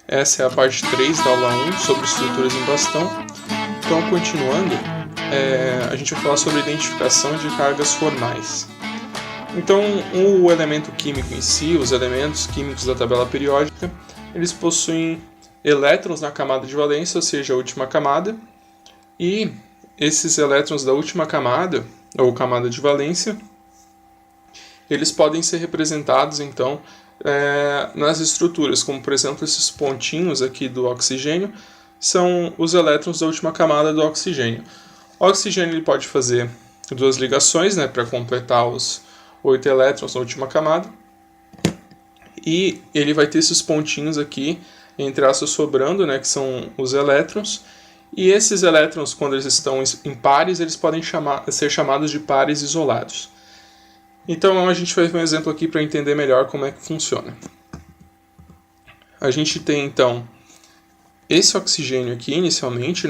Essa é a parte 3 da aula 1 sobre estruturas em bastão. Então, continuando, a gente vai falar sobre identificação de cargas formais. Então, o elemento químico em si, os elementos químicos da tabela periódica, eles possuem elétrons na camada de valência, ou seja, a última camada, e esses elétrons da última camada, ou camada de valência, eles podem ser representados, então, nas estruturas, como por exemplo esses pontinhos aqui do oxigênio, são os elétrons da última camada do oxigênio. O oxigênio ele pode fazer duas ligações, para completar os 8 elétrons na última camada, e ele vai ter esses pontinhos aqui, entre aspas, sobrando, que são os elétrons, e esses elétrons, quando eles estão em pares, eles podem ser chamados de pares isolados. Então a gente vai ver um exemplo aqui para entender melhor como é que funciona. A gente tem então esse oxigênio aqui inicialmente,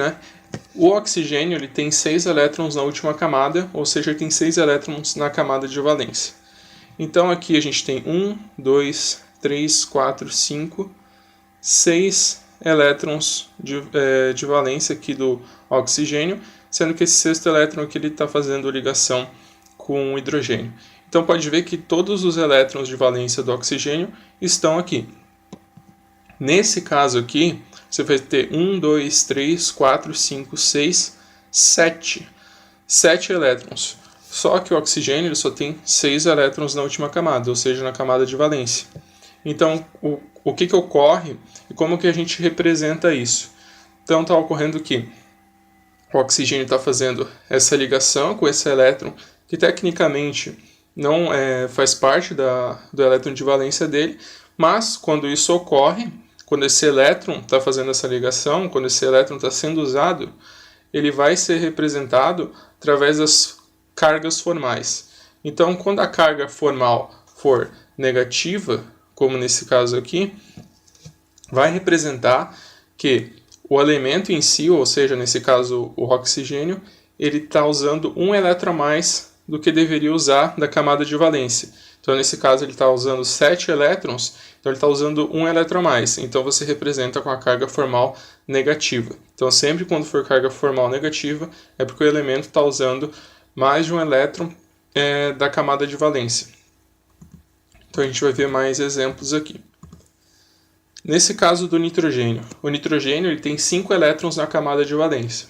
O oxigênio ele tem 6 elétrons na última camada, ou seja, ele tem 6 elétrons na camada de valência. Então aqui a gente tem 1, 2, 3, 4, 5, 6 elétrons de valência aqui do oxigênio, sendo que esse sexto elétron aqui está fazendo ligação com o hidrogênio. Então pode ver que todos os elétrons de valência do oxigênio estão aqui. Nesse caso aqui, você vai ter 1, 2, 3, 4, 5, 6, 7. 7 elétrons. Só que o oxigênio ele só tem 6 elétrons na última camada, ou seja, na camada de valência. Então, o que ocorre e como que a gente representa isso? Então, está ocorrendo que o oxigênio está fazendo essa ligação com esse elétron, que tecnicamente não faz parte do elétron de valência dele, mas quando isso ocorre, quando esse elétron está fazendo essa ligação, quando esse elétron está sendo usado, ele vai ser representado através das cargas formais. Então, quando a carga formal for negativa, como nesse caso aqui, vai representar que o elemento em si, ou seja, nesse caso o oxigênio, ele está usando um elétron a mais do que deveria usar da camada de valência. Então, nesse caso, ele está usando 7 elétrons, então ele está usando um elétron a mais. Então, você representa com a carga formal negativa. Então, sempre quando for carga formal negativa, é porque o elemento está usando mais de um elétron da camada de valência. Então, a gente vai ver mais exemplos aqui. Nesse caso do nitrogênio, o nitrogênio ele tem 5 elétrons na camada de valência.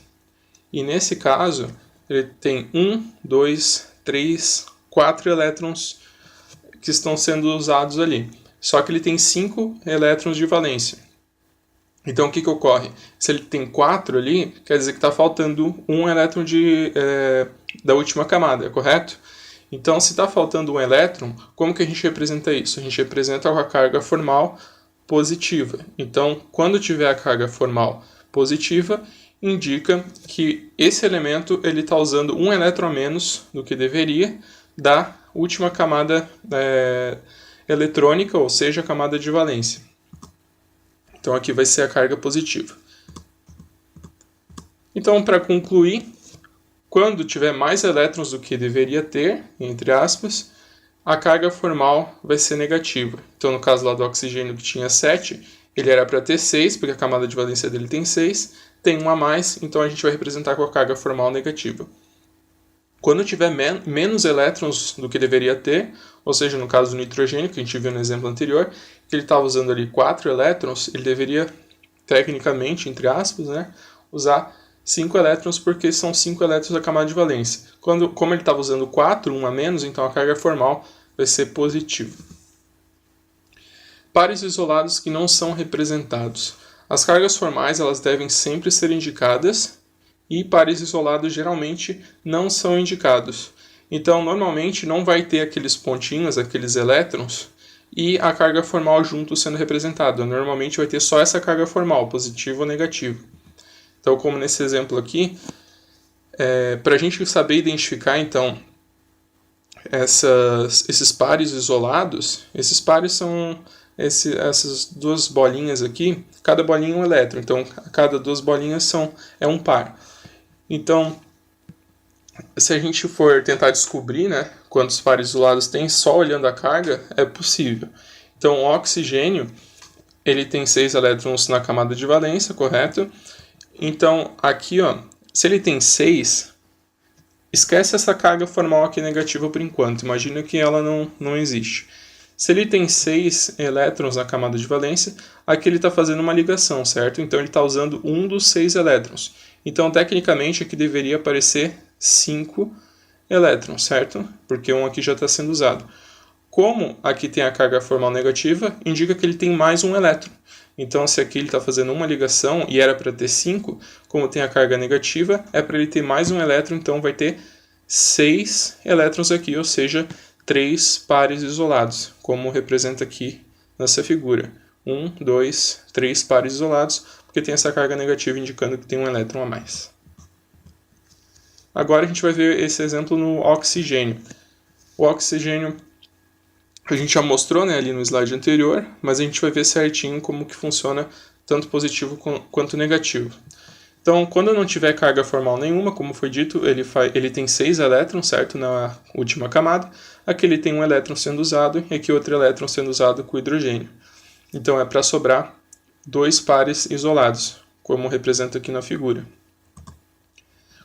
E nesse caso, ele tem 1, 2, 3, 4 elétrons que estão sendo usados ali. Só que ele tem 5 elétrons de valência. Então, o que ocorre? Se ele tem 4 ali, quer dizer que está faltando um elétron da última camada, correto? Então, se está faltando um elétron, como que a gente representa isso? A gente representa com a carga formal positiva. Então, quando tiver a carga formal positiva, indica que esse elemento está usando um elétron a menos do que deveria da última camada eletrônica, ou seja, a camada de valência. Então aqui vai ser a carga positiva. Então, para concluir, quando tiver mais elétrons do que deveria ter, entre aspas, a carga formal vai ser negativa. Então, no caso lá do oxigênio que tinha 7, ele era para ter 6, porque a camada de valência dele tem 6, tem um a mais, então a gente vai representar com a carga formal negativa. Quando tiver menos elétrons do que deveria ter, ou seja, no caso do nitrogênio, que a gente viu no exemplo anterior, que ele estava usando ali 4 elétrons, ele deveria, tecnicamente, entre aspas, usar 5 elétrons, porque são 5 elétrons da camada de valência. Como ele estava usando 4, um a menos, então a carga formal vai ser positiva. Pares isolados que não são representados. As cargas formais elas devem sempre ser indicadas e pares isolados geralmente não são indicados. Então, normalmente não vai ter aqueles pontinhos, aqueles elétrons, e a carga formal junto sendo representada. Normalmente vai ter só essa carga formal, positiva ou negativa. Então, como nesse exemplo aqui, para a gente saber identificar, então, esses pares isolados, esses pares são essas duas bolinhas aqui, cada bolinha é um elétron, então cada duas bolinhas é um par. Então, se a gente for tentar descobrir quantos pares isolados tem só olhando a carga, é possível. Então, o oxigênio ele tem 6 elétrons na camada de valência, correto? Então, aqui, ó, se ele tem 6, esquece essa carga formal aqui negativa por enquanto, imagina que ela não existe. Se ele tem 6 elétrons na camada de valência, aqui ele está fazendo uma ligação, certo? Então ele está usando um dos 6 elétrons. Então, tecnicamente, aqui deveria aparecer 5 elétrons, certo? Porque um aqui já está sendo usado. Como aqui tem a carga formal negativa, indica que ele tem mais um elétron. Então, se aqui ele está fazendo uma ligação e era para ter 5, como tem a carga negativa, é para ele ter mais um elétron, então vai ter 6 elétrons aqui, ou seja, 3 pares isolados, como representa aqui nessa figura. 1, 2, 3 pares isolados, porque tem essa carga negativa indicando que tem um elétron a mais. Agora a gente vai ver esse exemplo no oxigênio. O oxigênio a gente já mostrou, né, ali no slide anterior, mas a gente vai ver certinho como que funciona tanto positivo quanto negativo. Então, quando não tiver carga formal nenhuma, como foi dito, ele tem 6 elétrons, certo, na última camada. Aqui ele tem um elétron sendo usado e aqui outro elétron sendo usado com hidrogênio. Então, é para sobrar 2 pares isolados, como representa aqui na figura.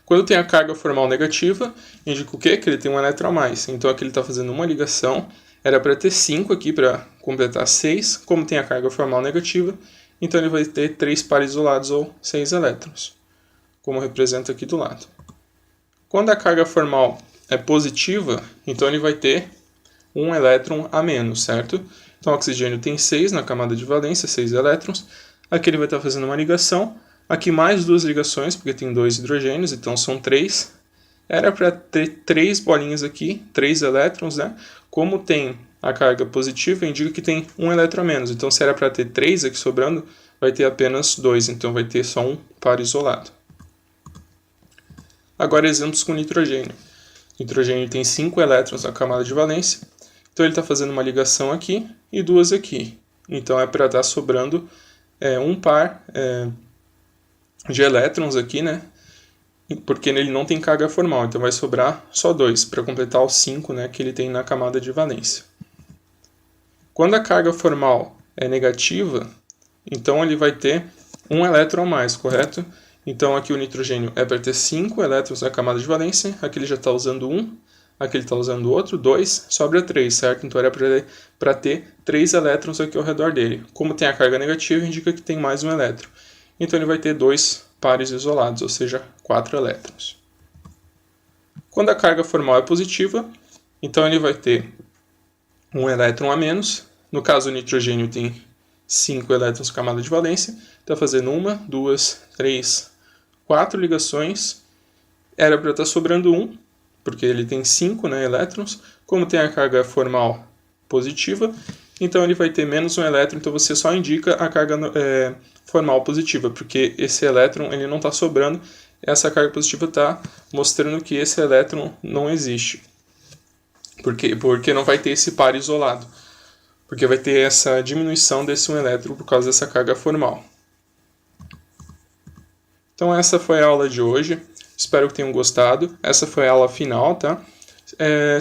Quando tem a carga formal negativa, indica o quê? Que ele tem um elétron a mais. Então, aqui ele está fazendo uma ligação. Era para ter 5 aqui para completar 6. Como tem a carga formal negativa, então ele vai ter 3 pares isolados ou 6 elétrons, como representa aqui do lado. Quando a carga formal é positiva, então ele vai ter um elétron a menos, certo? Então o oxigênio tem 6 na camada de valência, 6 elétrons. Aqui ele vai estar fazendo uma ligação. Aqui mais 2 ligações, porque tem 2 hidrogênios, então são 3. Era para ter 3 bolinhas aqui, 3 elétrons, né? Como tem a carga positiva, indica que tem um elétron a menos. Então, se era para ter 3 aqui sobrando, vai ter apenas 2. Então, vai ter só um par isolado. Agora, exemplos com nitrogênio. Nitrogênio tem 5 elétrons na camada de valência. Então, ele está fazendo uma ligação aqui e 2 aqui. Então, é para estar sobrando um par de elétrons aqui, né? Porque ele não tem carga formal, então vai sobrar só 2, para completar os 5, né, que ele tem na camada de valência. Quando a carga formal é negativa, então ele vai ter um elétron a mais, correto? Então aqui o nitrogênio é para ter 5 elétrons na camada de valência, aqui ele já está usando 1, aqui ele está usando outro, 2, sobra 3, certo? Então era para ter 3 elétrons aqui ao redor dele. Como tem a carga negativa, indica que tem mais um elétron. Então ele vai ter 2 pares isolados, ou seja, 4 elétrons. Quando a carga formal é positiva, então ele vai ter um elétron a menos. No caso, o nitrogênio tem 5 elétrons na camada de valência. Está fazendo 1, 2, 3, 4 ligações. Era para estar sobrando 1, porque ele tem 5, né, elétrons. Como tem a carga formal positiva, então ele vai ter menos um elétron, então você só indica a carga formal positiva, porque esse elétron ele não está sobrando, essa carga positiva está mostrando que esse elétron não existe. Porque não vai ter esse par isolado, porque vai ter essa diminuição desse um elétron por causa dessa carga formal. Então essa foi a aula de hoje, espero que tenham gostado, essa foi a aula final, tá?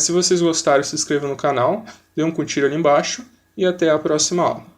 Se vocês gostaram, se inscrevam no canal, dê um curtir ali embaixo e até a próxima aula.